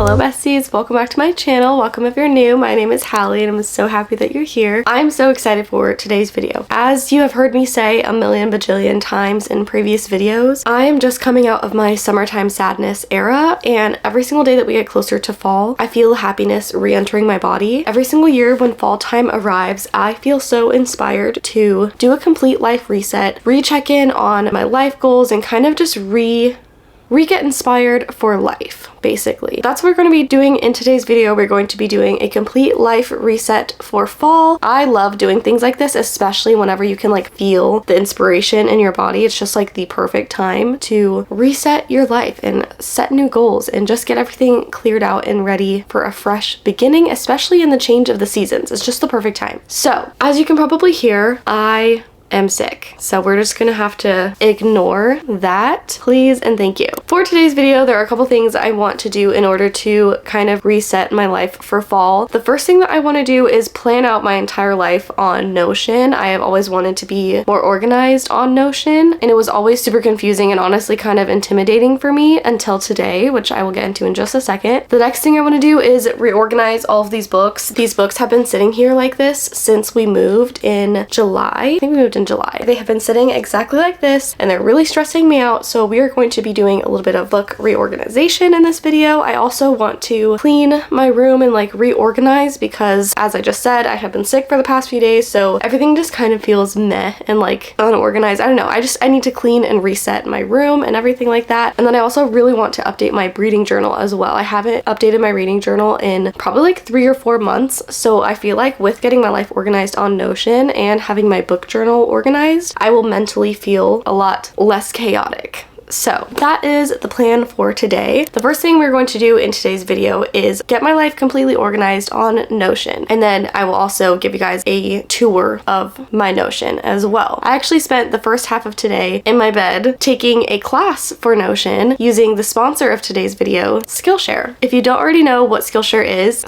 Hello besties, welcome back to my channel. Welcome if you're new. My name is Hallie and I'm so happy that you're here. I'm so excited for today's video. As you have heard me say a million bajillion times in previous videos, I am just coming out of my summertime sadness era, and every single day that we get closer to fall, I feel happiness re-entering my body. Every single year when fall time arrives, I feel so inspired to do a complete life reset, recheck in on my life goals, and kind of just get inspired for life, basically. That's what we're going to be doing in today's video. We're going to be doing a complete life reset for fall. I love doing things like this, especially whenever you can like feel the inspiration in your body. It's just like the perfect time to reset your life and set new goals and just get everything cleared out and ready for a fresh beginning, especially in the change of the seasons. It's just the perfect time. So, as you can probably hear, I am sick, so we're just gonna have to ignore that, please and thank you. For today's video, there are a couple things I want to do in order to kind of reset my life for fall. The first thing that I want to do is plan out my entire life on Notion. I have always wanted to be more organized on Notion, and it was always super confusing and honestly kind of intimidating for me until today, which I will get into in just a second. The next thing I want to do is reorganize all of these books. These books have been sitting here like this since we moved in July. I think we moved in July. They have been sitting exactly like this and they're really stressing me out, so we are going to be doing a little bit of book reorganization in this video. I also want to clean my room and like reorganize because, as I just said, I have been sick for the past few days, so everything just kind of feels meh and like unorganized. I don't know, I need to clean and reset my room and everything like that. And then I also really want to update my reading journal as well. I haven't updated my reading journal in probably like 3 or 4 months, so I feel like with getting my life organized on Notion and having my book journal organized, I will mentally feel a lot less chaotic. So that is the plan for today. The first thing we're going to do in today's video is get my life completely organized on Notion. And then I will also give you guys a tour of my Notion as well. I actually spent the first half of today in my bed taking a class for Notion using the sponsor of today's video, Skillshare. If you don't already know what Skillshare is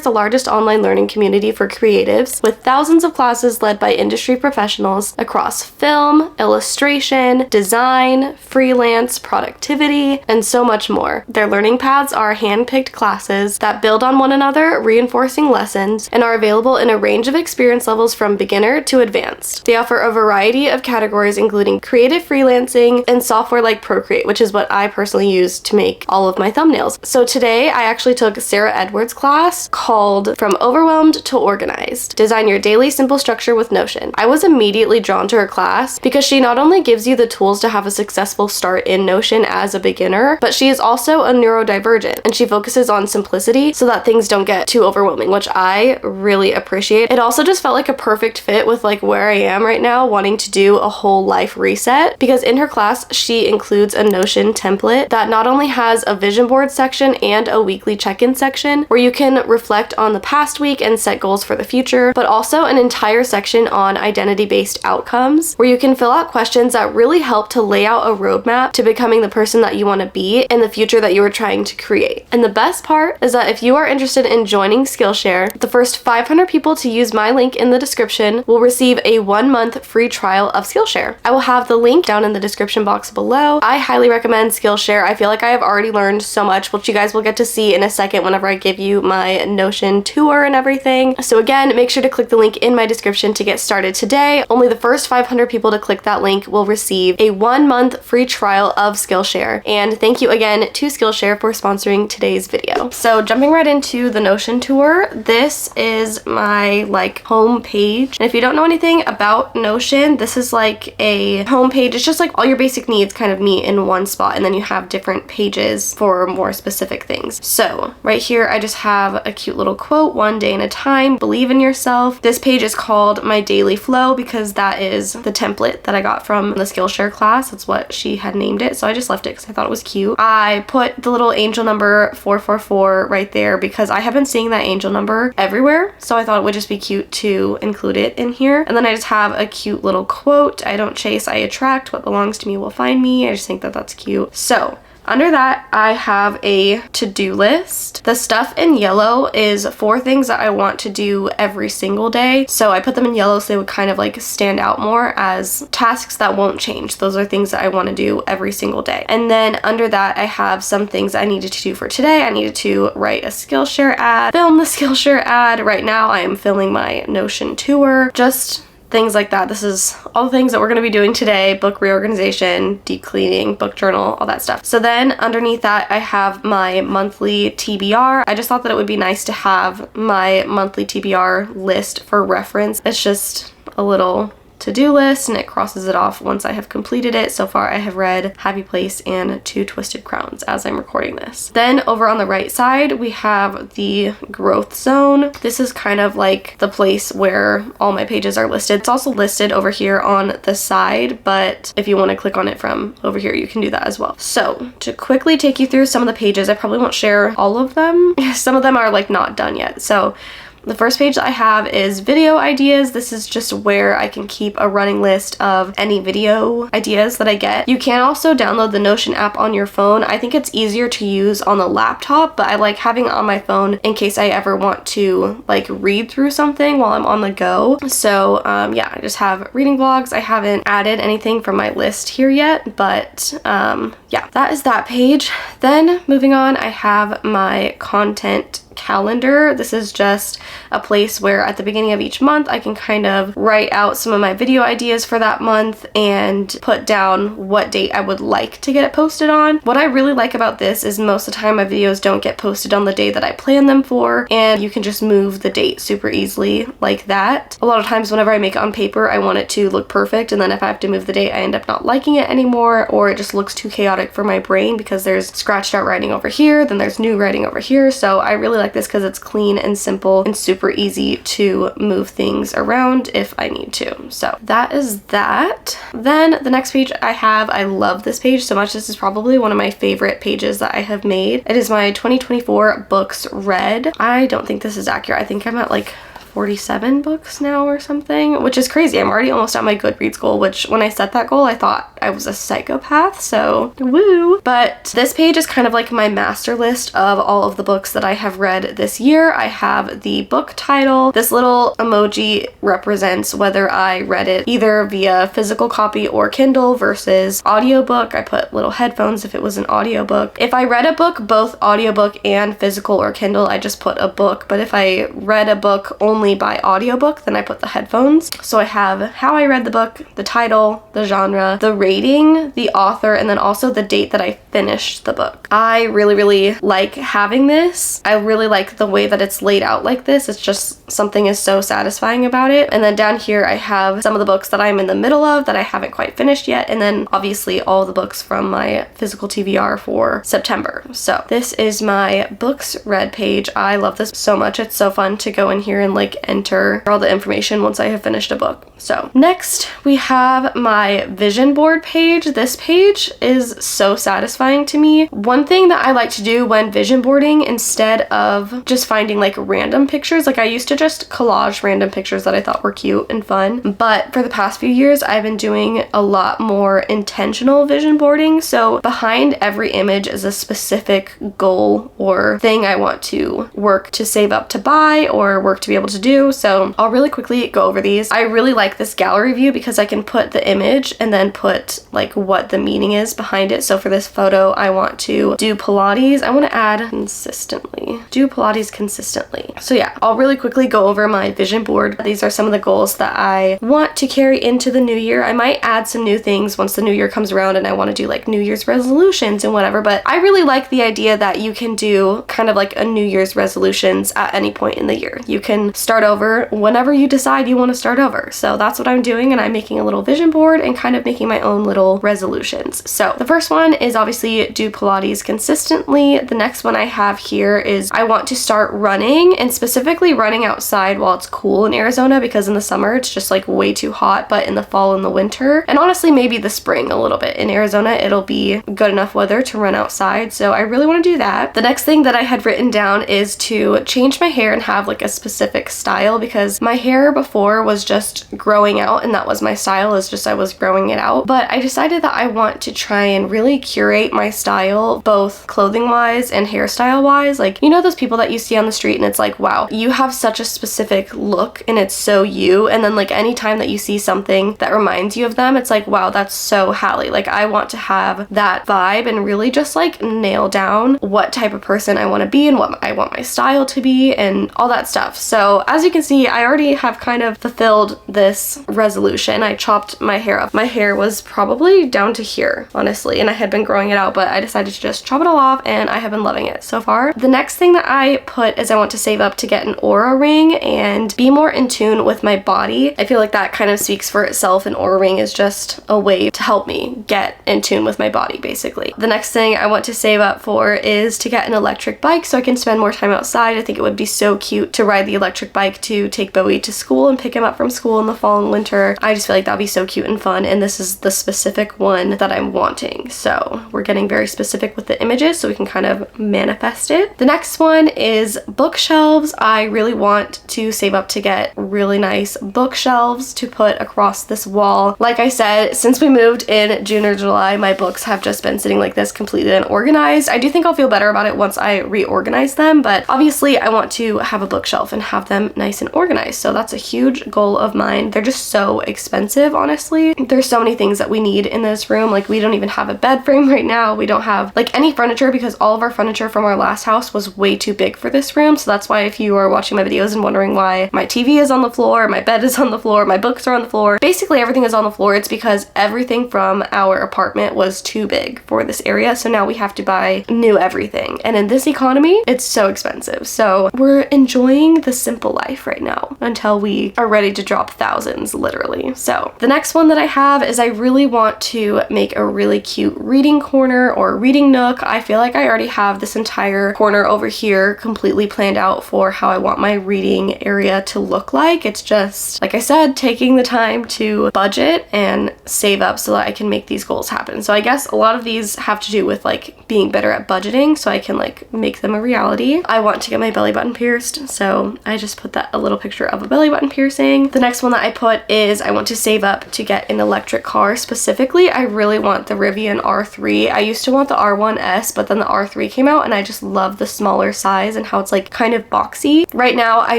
the largest online learning community for creatives with thousands of classes led by industry professionals across film, illustration, design, freelance, productivity, and so much more. Their learning paths are hand-picked classes that build on one another, reinforcing lessons, and are available in a range of experience levels from beginner to advanced. They offer a variety of categories including creative freelancing and software like Procreate, which is what I personally use to make all of my thumbnails. So today I actually took Sarah Edwards' class called From Overwhelmed to Organized: Design Your Daily Simple Structure with Notion. I was immediately drawn to her class because she not only gives you the tools to have a successful start in Notion as a beginner, but she is also a neurodivergent and she focuses on simplicity so that things don't get too overwhelming, which I really appreciate. It also just felt like a perfect fit with like where I am right now, wanting to do a whole life reset, because in her class she includes a Notion template that not only has a vision board section and a weekly check-in section where you can reflect on the past week and set goals for the future, but also an entire section on identity-based outcomes where you can fill out questions that really help to lay out a roadmap to becoming the person that you want to be in the future that you are trying to create. And the best part is that if you are interested in joining Skillshare, the first 500 people to use my link in the description will receive a 1-month free trial of Skillshare. I will have the link down in the description box below. I highly recommend Skillshare. I feel like I have already learned so much, which you guys will get to see in a second whenever I give you my Notion tour and everything. So again, make sure to click the link in my description to get started today. Only the first 500 people to click that link will receive a 1-month free trial of Skillshare. And thank you again to Skillshare for sponsoring today's video. So jumping right into the Notion tour, this is my like home page. And if you don't know anything about Notion, this is like a home page. It's just like all your basic needs kind of meet in one spot, and then you have different pages for more specific things. So right here I just have a cute little quote: "One day at a time, believe in yourself." This page is called My Daily Flow because that is the template that I got from the Skillshare class. That's what she had named it, so I just left it because I thought it was cute. I put the little angel number 444 right there because I have been seeing that angel number everywhere, so I thought it would just be cute to include it in here. And then I just have a cute little quote: "I don't chase, I attract. What belongs to me will find me." I just think that that's cute. So Under that, I have a to-do list. The stuff in yellow is 4 things that I want to do every single day. So I put them in yellow so they would kind of like stand out more as tasks that won't change. Those are things that I want to do every single day. And then under that, I have some things I needed to do for today. I needed to write a Skillshare ad, film the Skillshare ad. Right now, I am filming my Notion tour. Just things like that. This is all the things that we're going to be doing today: book reorganization, deep cleaning, book journal, all that stuff. So then underneath that, I have my monthly TBR. I just thought that it would be nice to have my monthly TBR list for reference. It's just a little to-do list and it crosses it off once I have completed it. So far I have read Happy Place and 2 Twisted Crowns as I'm recording this. Then over on the right side we have the growth zone. This is kind of like the place where all my pages are listed. It's also listed over here on the side, but if you want to click on it from over here you can do that as well. So to quickly take you through some of the pages, I probably won't share all of them. Some of them are like not done yet. So the first page that I have is video ideas. This is just where I can keep a running list of any video ideas that I get. You can also download the Notion app on your phone. I think it's easier to use on the laptop, but I like having it on my phone in case I ever want to like read through something while I'm on the go. So yeah, I just have reading vlogs. I haven't added anything from my list here yet, but yeah, that is that page. Then moving on, I have my content calendar. This is just a place where at the beginning of each month I can kind of write out some of my video ideas for that month and put down what date I would like to get it posted on. What I really like about this is most of the time my videos don't get posted on the day that I plan them for, and you can just move the date super easily like that. A lot of times whenever I make it on paper, I want it to look perfect, and then if I have to move the date, I end up not liking it anymore, or it just looks too chaotic for my brain because there's scratched out writing over here, then there's new writing over here. So I really like this because it's clean and simple and super easy to move things around if I need to. So that is that. Then the next page I love this page so much. This is probably one of my favorite pages that I have made. It is my 2024 books read. I don't think this is accurate. I think I'm at like 47 books now or something, which is crazy. I'm already almost at my Goodreads goal, which when I set that goal, I thought I was a psychopath, so woo. But this page is kind of like my master list of all of the books that I have read this year. I have the book title. This little emoji represents whether I read it either via physical copy or Kindle versus audiobook. I put little headphones if it was an audiobook. If I read a book, both audiobook and physical or Kindle, I just put a book. But if I read a book only by audiobook, then I put the headphones. So I have how I read the book, the title, the genre, the rating, the author, and then also the date that I finished the book. I really like having this. I really like the way that it's laid out like this. It's just something is so satisfying about it. And then down here I have some of the books that I'm in the middle of that I haven't quite finished yet, and then obviously all the books from my physical TBR for September. So this is my books read page. I love this so much. It's so fun to go in here and like enter all the information once I have finished a book. So next we have my vision board page. This page is so satisfying to me. One thing that I like to do when vision boarding, instead of just finding like random pictures, like I used to just collage random pictures that I thought were cute and fun, but for the past few years I've been doing a lot more intentional vision boarding. So behind every image is a specific goal or thing I want to work to save up to buy or work to be able to do. So I'll really quickly go over these. I really like this gallery view because I can put the image and then put like what the meaning is behind it. So for this photo, I want to do Pilates. I want to add consistently. Do Pilates consistently. So yeah, I'll really quickly go over my vision board. These are some of the goals that I want to carry into the new year. I might add some new things once the new year comes around and I want to do like New Year's resolutions and whatever, but I really like the idea that you can do kind of like a New Year's resolutions at any point in the year. You can start over whenever you decide you want to start over. So that's what I'm doing, and I'm making a little vision board and kind of making my own little resolutions. So the first one is obviously do Pilates consistently. The next one I have here is I want to start running, and specifically running outside while it's cool in Arizona, because in the summer it's just like way too hot, but in the fall and the winter, and honestly maybe the spring a little bit in Arizona, it'll be good enough weather to run outside. So I really want to do that. The next thing that I had written down is to change my hair and have like a specific style, because my hair before was just growing out and that was my style, is just I was growing it out. But I decided that I want to try and really curate elevate my style, both clothing wise and hairstyle wise. Like, you know those people that you see on the street and it's like, wow, you have such a specific look and it's so you. And then like anytime that you see something that reminds you of them, it's like, wow, that's so Hallie. Like, I want to have that vibe and really just like nail down what type of person I want to be and what I want my style to be and all that stuff. So as you can see, I already have kind of fulfilled this resolution. I chopped my hair up. My hair was probably down to here, honestly, and I had been growing it out, but I decided to just chop it all off and I have been loving it so far. The next thing that I put is I want to save up to get an aura ring and be more in tune with my body. I feel like that kind of speaks for itself. An aura ring is just a way to help me get in tune with my body, basically. The next thing I want to save up for is to get an electric bike so I can spend more time outside. I think it would be so cute to ride the electric bike to take Bowie to school and pick him up from school in the fall and winter. I just feel like that'd be so cute and fun, and this is the specific one that I'm wanting. So we're getting very specific with the images so we can kind of manifest it. The next one is bookshelves. I really want to save up to get really nice bookshelves to put across this wall. Like I said, since we moved in June or July, my books have just been sitting like this, completely unorganized. I do think I'll feel better about it once I reorganize them, but obviously I want to have a bookshelf and have them nice and organized. So that's a huge goal of mine. They're just so expensive, honestly. There's so many things that we need in this room. Like, we don't even have a bed frame right now. We don't have like any furniture because all of our furniture from our last house was way too big for this room. So that's why if you are watching my videos and wondering why my TV is on the floor, my bed is on the floor, my books are on the floor, basically everything is on the floor, it's because everything from our apartment was too big for this area. So now we have to buy new everything. And in this economy, it's so expensive. So we're enjoying the simple life right now until we are ready to drop thousands, literally. So the next one that I have is I really want to make a really cute reading corner or reading nook. I feel like I already have this entire corner over here completely planned out for how I want my reading area to look like. It's just, like I said, taking the time to budget and save up so that I can make these goals happen. So I guess a lot of these have to do with like being better at budgeting so I can like make them a reality. I want to get my belly button pierced, so I just put that a little picture of a belly button piercing. The next one that I put is I want to save up to get an electric car. Specifically, I really want the Rivian R3. I used to want the R1S, but then the R3 came out and I just love the smaller size and how it's like kind of boxy. Right now I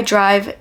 drive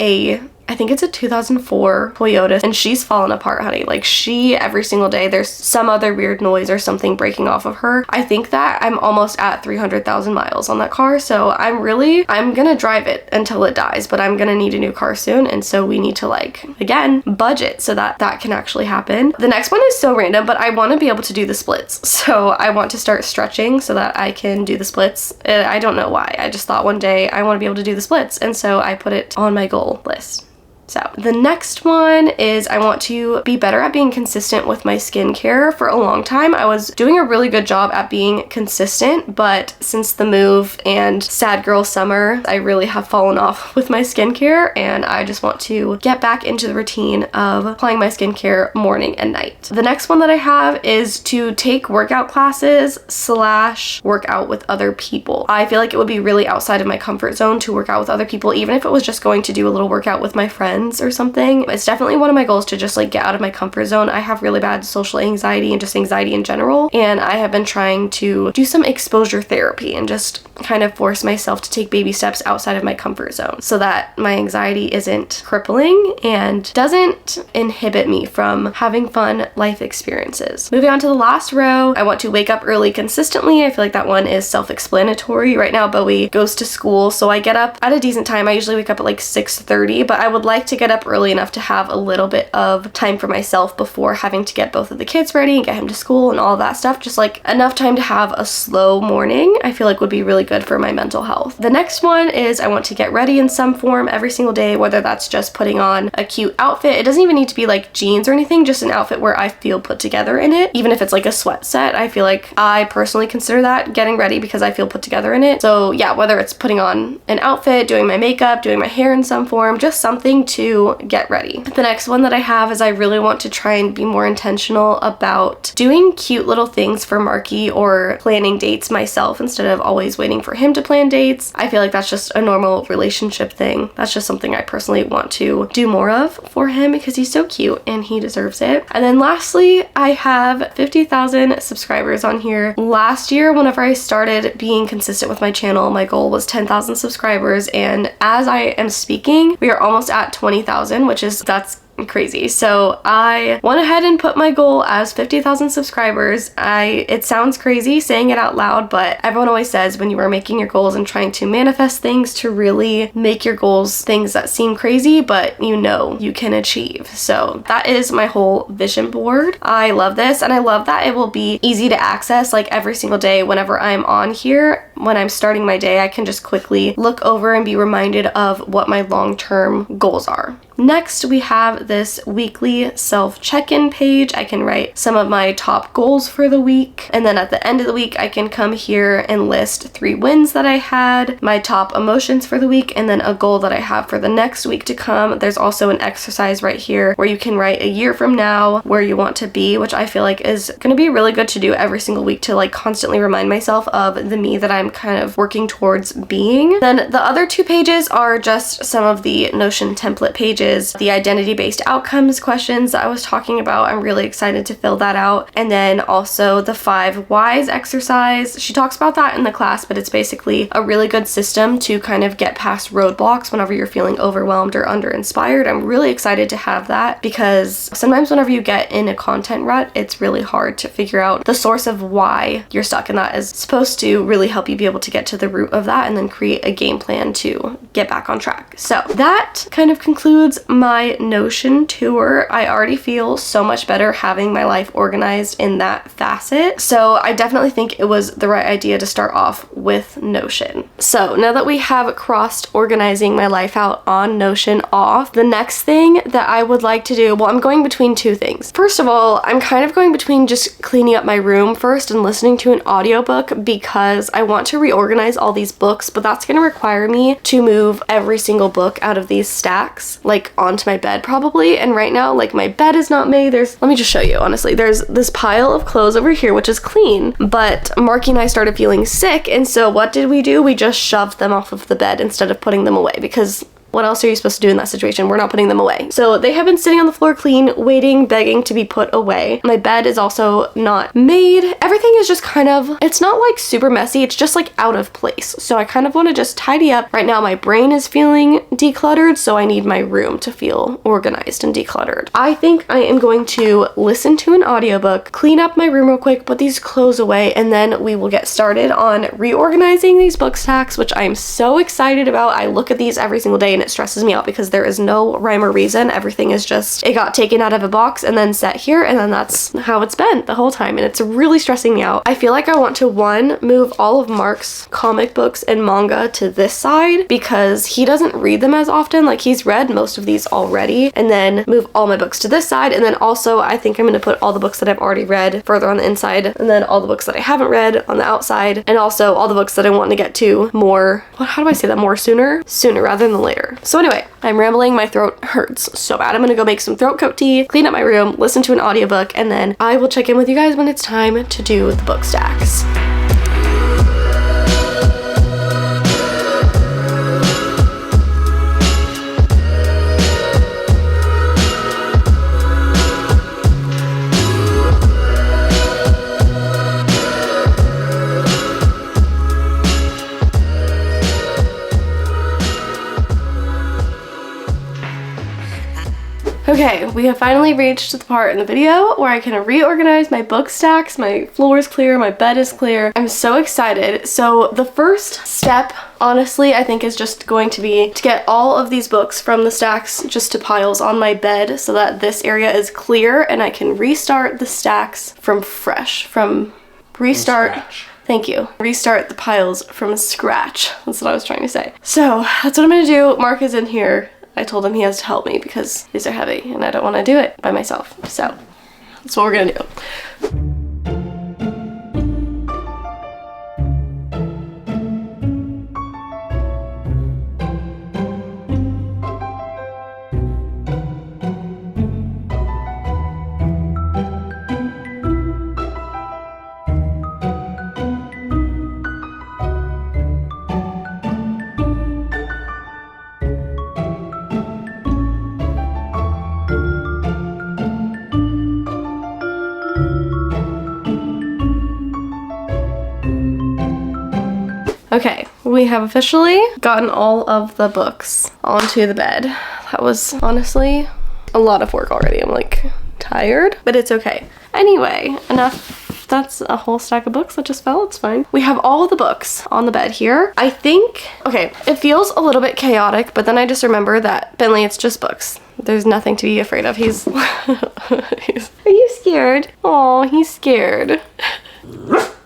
I think it's a 2004 Toyota, and she's fallen apart, honey. Like, she, every single day, there's some other weird noise or something breaking off of her. I think that I'm almost at 300,000 miles on that car, so I'm gonna drive it until it dies, but I'm gonna need a new car soon, and so we need to, like, again, budget so that that can actually happen. The next one is so random, but I want to be able to do the splits, so I want to start stretching so that I can do the splits. I don't know why. I just thought one day I want to be able to do the splits, and so I put it on my goal list. So the next one is I want to be better at being consistent with my skincare. For a long time, I was doing a really good job at being consistent, but since the move and sad girl summer, I really have fallen off with my skincare, and I just want to get back into the routine of applying my skincare morning and night. The next one that I have is to take workout classes / work out with other people. I feel like it would be really outside of my comfort zone to work out with other people, even if it was just going to do a little workout with my friends or something. It's definitely one of my goals to just like get out of my comfort zone. I have really bad social anxiety and just anxiety in general, and I have been trying to do some exposure therapy and just kind of force myself to take baby steps outside of my comfort zone so that my anxiety isn't crippling and doesn't inhibit me from having fun life experiences. Moving on to the last row, I want to wake up early consistently. I feel like that one is self-explanatory. Right now Bowie goes to school, so I get up at a decent time. I usually wake up at like 6:30, but I would like to get up early enough to have a little bit of time for myself before having to get both of the kids ready and get him to school and all that stuff. Just like enough time to have a slow morning, I feel like would be really good for my mental health. The next one is I want to get ready in some form every single day, whether that's just putting on a cute outfit. It doesn't even need to be like jeans or anything, just an outfit where I feel put together in it. Even if it's like a sweat set, I feel like I personally consider that getting ready because I feel put together in it. So yeah, whether it's putting on an outfit, doing my makeup, doing my hair in some form, just something to get ready. The next one that I have is I really want to try and be more intentional about doing cute little things for Marky or planning dates myself instead of always waiting for him to plan dates. I feel like that's just a normal relationship thing. That's just something I personally want to do more of for him because he's so cute and he deserves it. And then lastly, I have 50,000 subscribers on here. Last year, whenever I started being consistent with my channel, my goal was 10,000 subscribers, and as I am speaking, we are almost at 20,000, that's crazy. So I went ahead and put my goal as 50,000 subscribers. It sounds crazy saying it out loud, but everyone always says when you are making your goals and trying to manifest things to really make your goals things that seem crazy, but you know you can achieve. So that is my whole vision board. I love this, and I love that it will be easy to access like every single day whenever I'm on here. When I'm starting my day, I can just quickly look over and be reminded of what my long-term goals are. Next, we have this weekly self check-in page. I can write some of my top goals for the week, and then at the end of the week, I can come here and list 3 wins that I had, my top emotions for the week, and then a goal that I have for the next week to come. There's also an exercise right here where you can write a year from now where you want to be, which I feel like is going to be really good to do every single week to like constantly remind myself of the me that I'm kind of working towards being. Then the other 2 pages are just some of the Notion template pages, the identity-based outcomes questions that I was talking about. I'm really excited to fill that out. And then also the 5 whys exercise. She talks about that in the class, but it's basically a really good system to kind of get past roadblocks whenever you're feeling overwhelmed or under-inspired. I'm really excited to have that because sometimes whenever you get in a content rut, it's really hard to figure out the source of why you're stuck, and that is supposed to really help you be able to get to the root of that and then create a game plan to get back on track. So that kind of concludes my Notion tour. I already feel so much better having my life organized in that facet. So I definitely think it was the right idea to start off with Notion. So now that we have crossed organizing my life out on Notion off, the next thing that I would like to do, well, I'm going between 2 things. First of all, I'm kind of going between just cleaning up my room first and listening to an audiobook because I want to reorganize all these books, but that's going to require me to move every single book out of these stacks, like onto my bed probably. And right now, like, my bed is not made. Let me just show you, honestly. There's this pile of clothes over here, which is clean, but Marky and I started feeling sick, and so what did we do? We just shoved them off of the bed instead of putting them away, because what else are you supposed to do in that situation? We're not putting them away. So they have been sitting on the floor clean, waiting, begging to be put away. My bed is also not made. Everything is just kind of, it's not like super messy, it's just like out of place. So I kind of want to just tidy up. Right now my brain is feeling decluttered, so I need my room to feel organized and decluttered. I think I am going to listen to an audiobook, clean up my room real quick, put these clothes away, and then we will get started on reorganizing these book stacks, which I'm so excited about. I look at these every single day and it stresses me out because there is no rhyme or reason. Everything is just, it got taken out of a box and then set here, and then that's how it's been the whole time, and it's really stressing me out. I feel like I want to, one, move all of Mark's comic books and manga to this side because he doesn't read them as often. Like, he's read most of these already, and then move all my books to this side. And then also I think I'm going to put all the books that I've already read further on the inside, and then all the books that I haven't read on the outside, and also all the books that I want to get to more, how do I say that, more sooner rather than later. So anyway, I'm rambling, my throat hurts so bad. I'm gonna go make some throat coat tea, clean up my room, listen to an audiobook, and then I will check in with you guys when it's time to do the book stacks. Okay, we have finally reached the part in the video where I can reorganize my book stacks. My floor is clear, my bed is clear. I'm so excited. So the first step, honestly, I think is just going to be to get all of these books from the stacks just to piles on my bed so that this area is clear and I can restart the stacks from fresh, Thank you. Restart the piles from scratch. That's what I was trying to say. So that's what I'm gonna do. Mark is in here. I told him he has to help me because these are heavy and I don't want to do it by myself. So that's what we're gonna do. Okay, we have officially gotten all of the books onto the bed. That was honestly a lot of work already. I'm like tired, but it's okay. Anyway, enough. That's a whole stack of books that just fell. It's fine. We have all the books on the bed here. I think, okay, it feels a little bit chaotic, but then I just remember that Bentley, it's just books. There's nothing to be afraid of. He's, are you scared? Oh, he's scared.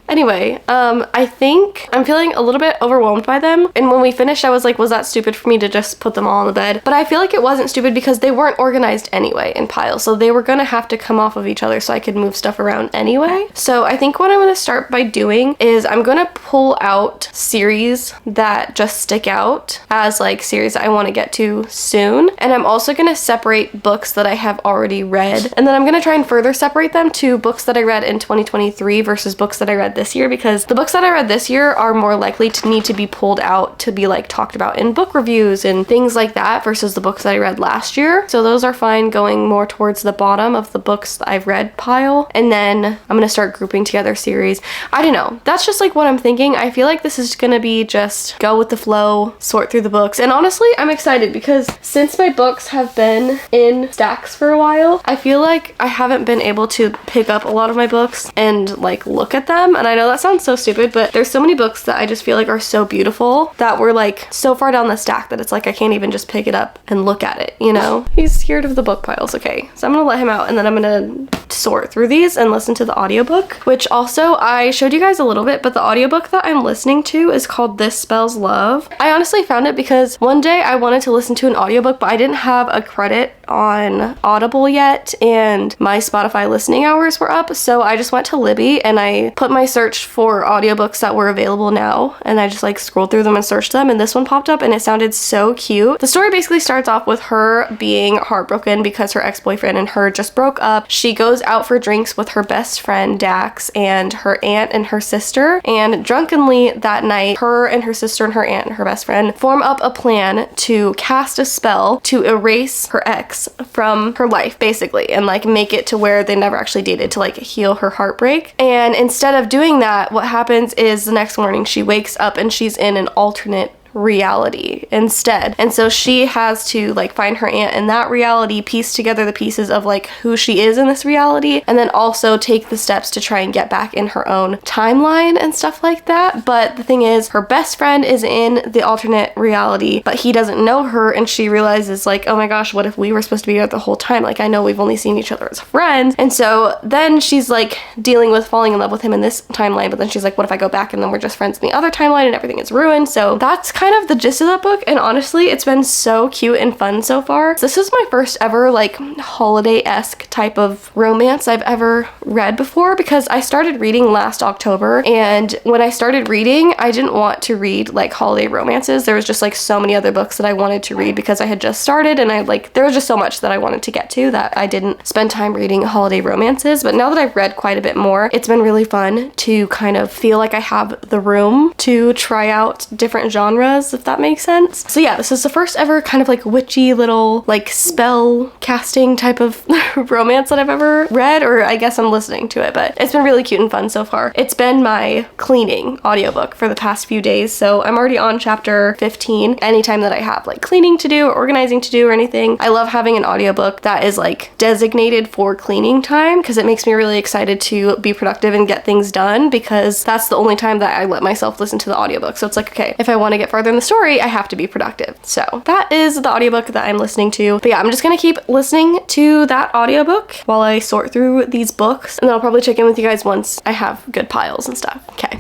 Anyway, I think I'm feeling a little bit overwhelmed by them. And when we finished, I was like, was that stupid for me to just put them all on the bed? But I feel like it wasn't stupid because they weren't organized anyway in piles. So they were gonna have to come off of each other so I could move stuff around anyway. So I think what I'm gonna start by doing is I'm gonna pull out series that just stick out as like series that I wanna get to soon. And I'm also gonna separate books that I have already read. And then I'm gonna try and further separate them to books that I read in 2023 versus books that I read this year, because the books that I read this year are more likely to need to be pulled out to be like talked about in book reviews and things like that versus the books that I read last year. So those are fine going more towards the bottom of the books that I've read pile. And then I'm gonna start grouping together series. I don't know. That's just like what I'm thinking. I feel like this is gonna be just go with the flow, sort through the books. And honestly, I'm excited because since my books have been in stacks for a while, I feel like I haven't been able to pick up a lot of my books and like look at them. And I know that sounds so stupid, but there's so many books that I just feel like are so beautiful that were like so far down the stack that it's like I can't even just pick it up and look at it, you know? He's scared of the book piles. Okay, so I'm gonna let him out and then I'm gonna sort through these and listen to the audiobook, which also I showed you guys a little bit, but the audiobook that I'm listening to is called This Spells Love. I honestly found it because one day I wanted to listen to an audiobook, but I didn't have a credit on Audible yet and my Spotify listening hours were up, so I just went to Libby and I put my search for audiobooks that were available now and I just like scrolled through them and searched them, and this one popped up and it sounded so cute. The story basically starts off with her being heartbroken because her ex-boyfriend and her just broke up. She goes out for drinks with her best friend Dax and her aunt and her sister, and drunkenly that night her and her sister and her aunt and her best friend form up a plan to cast a spell to erase her ex from her life basically and like make it to where they never actually dated, to like heal her heartbreak. And instead of doing that, what happens is the next morning she wakes up and she's in an alternate reality instead. And so she has to like find her aunt in that reality, piece together the pieces of like who she is in this reality, and then also take the steps to try and get back in her own timeline and stuff like that. But the thing is, her best friend is in the alternate reality, but he doesn't know her, and she realizes like, oh my gosh, what if we were supposed to be here the whole time? Like, I know we've only seen each other as friends. And so then she's like dealing with falling in love with him in this timeline, but then she's like, what if I go back and then we're just friends in the other timeline and everything is ruined? So that's kind of the gist of that book, and honestly it's been so cute and fun so far. This is my first ever like holiday-esque type of romance I've ever read before, because I started reading last October, and when I started reading I didn't want to read like holiday romances. There was just like so many other books that I wanted to read because I had just started, and I like there was just so much that I wanted to get to that I didn't spend time reading holiday romances. But now that I've read quite a bit more, it's been really fun to kind of feel like I have the room to try out different genres, if that makes sense. So yeah, this is the first ever kind of like witchy little like spell casting type of romance that I've ever read, or I guess I'm listening to it, but it's been really cute and fun so far. It's been my cleaning audiobook for the past few days, so I'm already on chapter 15. Anytime that I have like cleaning to do or organizing to do or anything, I love having an audiobook that is like designated for cleaning time, because it makes me really excited to be productive and get things done, because that's the only time that I let myself listen to the audiobook. So it's like, okay, if I want to get farther in the story, I have to be productive. So that is the audiobook that I'm listening to. But yeah, I'm just gonna keep listening to that audiobook while I sort through these books, and then I'll probably check in with you guys once I have good piles and stuff. Okay.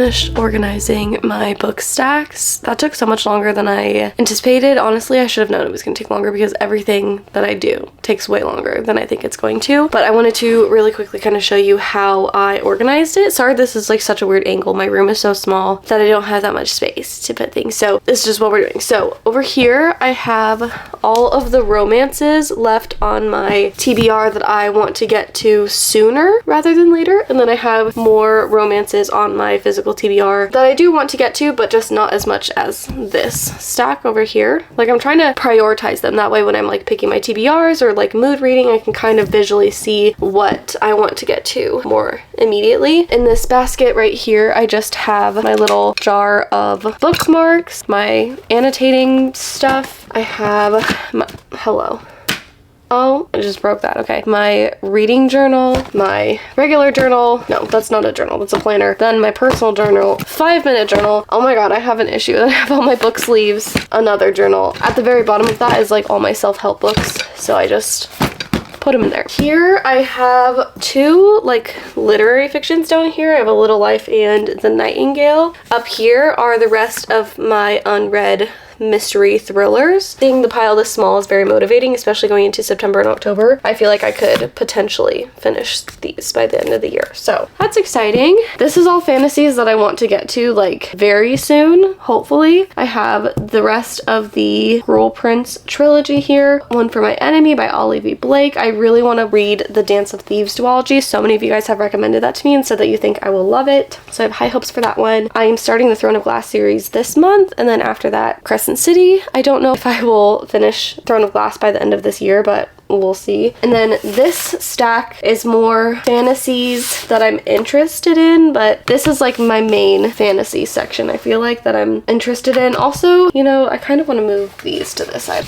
finished organizing my book stacks. That took so much longer than I anticipated. Honestly, I should have known it was going to take longer because everything that I do takes way longer than I think it's going to. But I wanted to really quickly kind of show you how I organized it. Sorry, this is like such a weird angle. My room is so small that I don't have that much space to put things. So this is just what we're doing. So over here, I have all of the romances left on my TBR that I want to get to sooner rather than later. And then I have more romances on my physical TBR that I do want to get to, but just not as much as this stack over here. Like I'm trying to prioritize them. That way when I'm like picking my TBRs or like mood reading, I can kind of visually see what I want to get to more immediately. In this basket right here, I just have my little jar of bookmarks, my annotating stuff. I have my, hello. Oh, I just broke that. Okay. My reading journal, my regular journal. No, that's not a journal. That's a planner. Then my personal journal, 5-minute journal. Oh my god, I have an issue. I have all my book sleeves, another journal. At the very bottom of that is like all my self-help books. So I just put them in there. Here I have 2 like literary fictions down here. I have A Little Life and The Nightingale. Up here are the rest of my unread mystery thrillers. Seeing the pile this small is very motivating, especially going into September and October. I feel like I could potentially finish these by the end of the year. So that's exciting. This is all fantasies that I want to get to like very soon, hopefully. I have the rest of the Cruel Prince trilogy here. One for My Enemy by Ollie V. Blake. I really want to read the Dance of Thieves duology. So many of you guys have recommended that to me and said that you think I will love it. So I have high hopes for that one. I am starting the Throne of Glass series this month, and then after that, Crescent City. I don't know if I will finish Throne of Glass by the end of this year, but we'll see. And then this stack is more fantasies that I'm interested in, but this is like my main fantasy section, I feel like, that I'm interested in. Also, you know, I kind of want to move these to this side.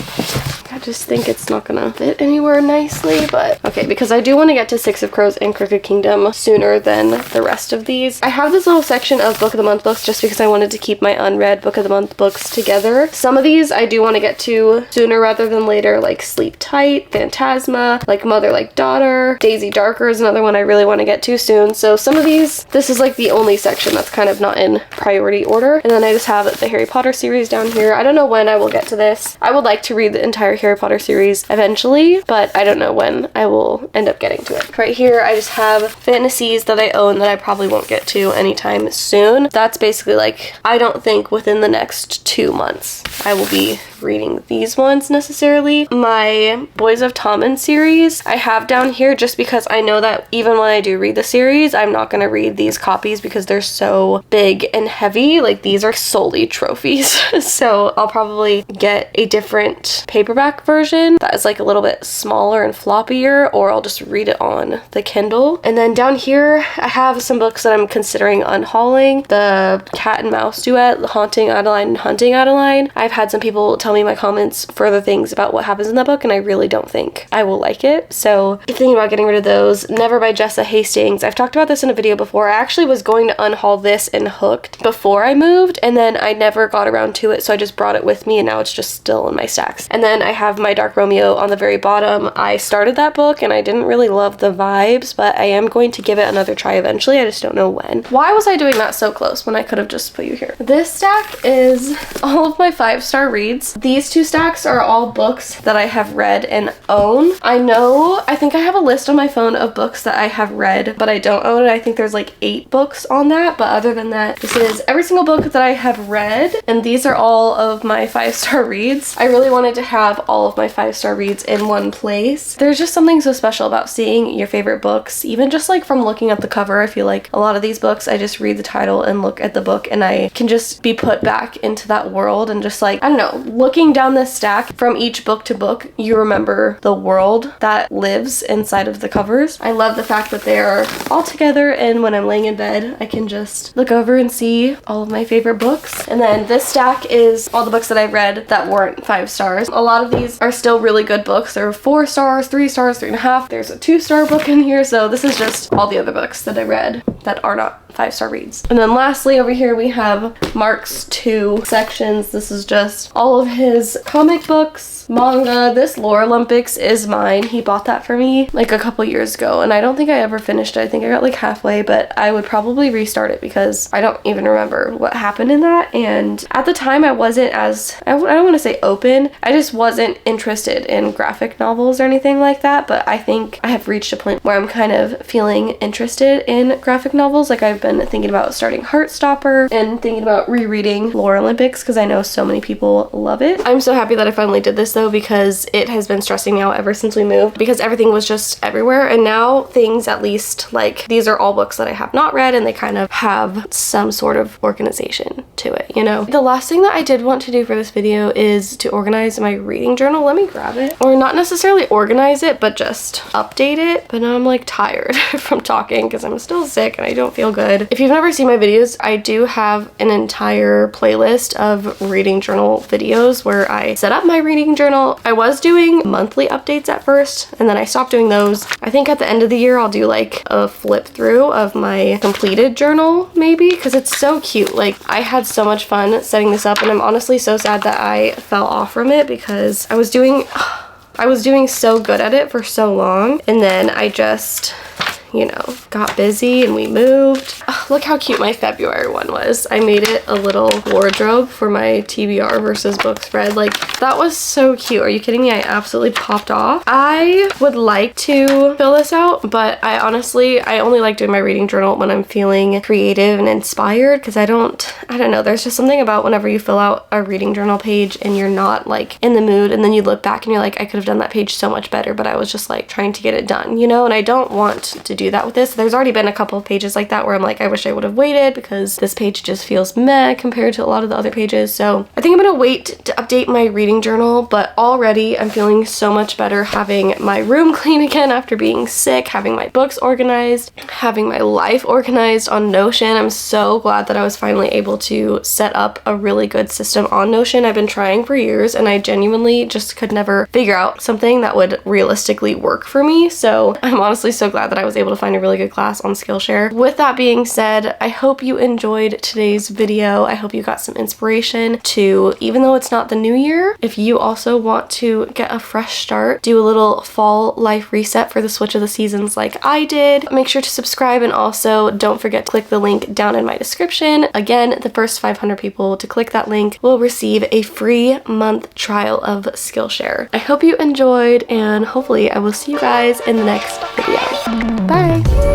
I just think it's not gonna fit anywhere nicely, but okay, because I do want to get to Six of Crows and Crooked Kingdom sooner than the rest of these. I have this little section of Book of the Month books just because I wanted to keep my unread Book of the Month books together. Some of these I do want to get to sooner rather than later, like Sleep Tight, Phantasma, like Mother Like Daughter, Daisy Darker is another one I really want to get to soon. So some of these, this is like the only section that's kind of not in priority order. And then I just have the Harry Potter series down here. I don't know when I will get to this. I would like to read the entire Harry Potter series eventually, but I don't know when I will end up getting to it. Right here, I just have fantasies that I own that I probably won't get to anytime soon. That's basically like, I don't think within the next 2 months I will be reading these ones necessarily. My Boys of Tommen series I have down here just because I know that even when I do read the series, I'm not going to read these copies because they're so big and heavy. Like these are solely trophies. So I'll probably get a different paperback version that is like a little bit smaller and floppier, or I'll just read it on the Kindle. And then down here I have some books that I'm considering unhauling. The Cat and Mouse duet, Haunting Adeline and Hunting Adeline. I've had some people tell me my comments further things about what happens in that book, and I really don't think I will like it. So thinking about getting rid of those. Never by Jessa Hastings. I've talked about this in a video before. I actually was going to unhaul this and Hooked before I moved, and then I never got around to it, so I just brought it with me, and now it's just still in my stacks. And then I have My Dark Romeo on the very bottom. I started that book and I didn't really love the vibes, but I am going to give it another try eventually. I just don't know when. Why was I doing that so close when I could have just put you here? This stack is all of my 5-star reads. These 2 stacks are all books that I have read and own. I think I have a list on my phone of books that I have read but I don't own it. I think there's like 8 books on that, but other than that, this is every single book that I have read, and these are all of my 5-star reads. I really wanted to have all of my 5-star reads in one place. There's just something so special about seeing your favorite books, even just like from looking at the cover. I feel like a lot of these books, I just read the title and look at the book and I can just be put back into that world, and just like, I don't know, looking down this stack from each book to book, you remember the world that lives inside of the covers. I love the fact that they're all together, and when I'm laying in bed, I can just look over and see all of my favorite books. And then this stack is all the books that I've read that weren't 5 stars. A lot of these are still really good books. There are 4 stars, 3 stars, 3.5. There's a 2-star book in here, so this is just all the other books that I read that are not 5-star reads. And then lastly over here we have Mark's 2 sections. This is just all of his comic books, manga. This Lore Olympics is mine. He bought that for me like a couple years ago and I don't think I ever finished it. I think I got like halfway, but I would probably restart it because I don't even remember what happened in that. And at the time I wasn't as, I don't want to say open, I just wasn't interested in graphic novels or anything like that, but I think I have reached a point where I'm kind of feeling interested in graphic novels. Like I've been thinking about starting Heartstopper and thinking about rereading Lore Olympics because I know so many people love it. I'm so happy that I finally did this though because it has been stressing me out ever since we moved because everything was just everywhere, and now things, at least like these are all books that I have not read and they kind of have some sort of organization to it, you know. The last thing that I did want to do for this video is to organize my reading journal. Let me grab it. Or not necessarily organize it, but just update it. But now I'm like tired from talking because I'm still sick and I don't feel good. If you've never seen my videos, I do have an entire playlist of reading journal videos where I set up my reading journal. I was doing monthly updates at first and then I stopped doing those. I think at the end of the year I'll do like a flip through of my completed journal maybe, because it's so cute. Like I had so much fun setting this up and I'm honestly so sad that I fell off from it because I was doing so good at it for so long, and then I just, you know, got busy and we moved. Oh, look how cute my February one was. I made it a little wardrobe for my TBR versus book spread. Like that was so cute. Are you kidding me? I absolutely popped off. I would like to fill this out, but I only like doing my reading journal when I'm feeling creative and inspired, because I don't know, there's just something about whenever you fill out a reading journal page and you're not like in the mood, and then you look back and you're like, I could have done that page so much better, but I was just like trying to get it done, you know. And I don't want to do that with this. There's already been a couple of pages like that where I'm like, I wish I would have waited because this page just feels meh compared to a lot of the other pages. So I think I'm gonna wait to update my reading journal, but already I'm feeling so much better having my room clean again after being sick, having my books organized, having my life organized on Notion. I'm so glad that I was finally able to set up a really good system on Notion. I've been trying for years and I genuinely just could never figure out something that would realistically work for me. So I'm honestly so glad that I was able to find a really good class on Skillshare. With that being said, I hope you enjoyed today's video. I hope you got some inspiration to, even though it's not the new year, if you also want to get a fresh start, do a little fall life reset for the switch of the seasons like I did. Make sure to subscribe, and also don't forget to click the link down in my description. Again, the first 500 people to click that link will receive a free month trial of Skillshare. I hope you enjoyed, and hopefully I will see you guys in the next video. Bye!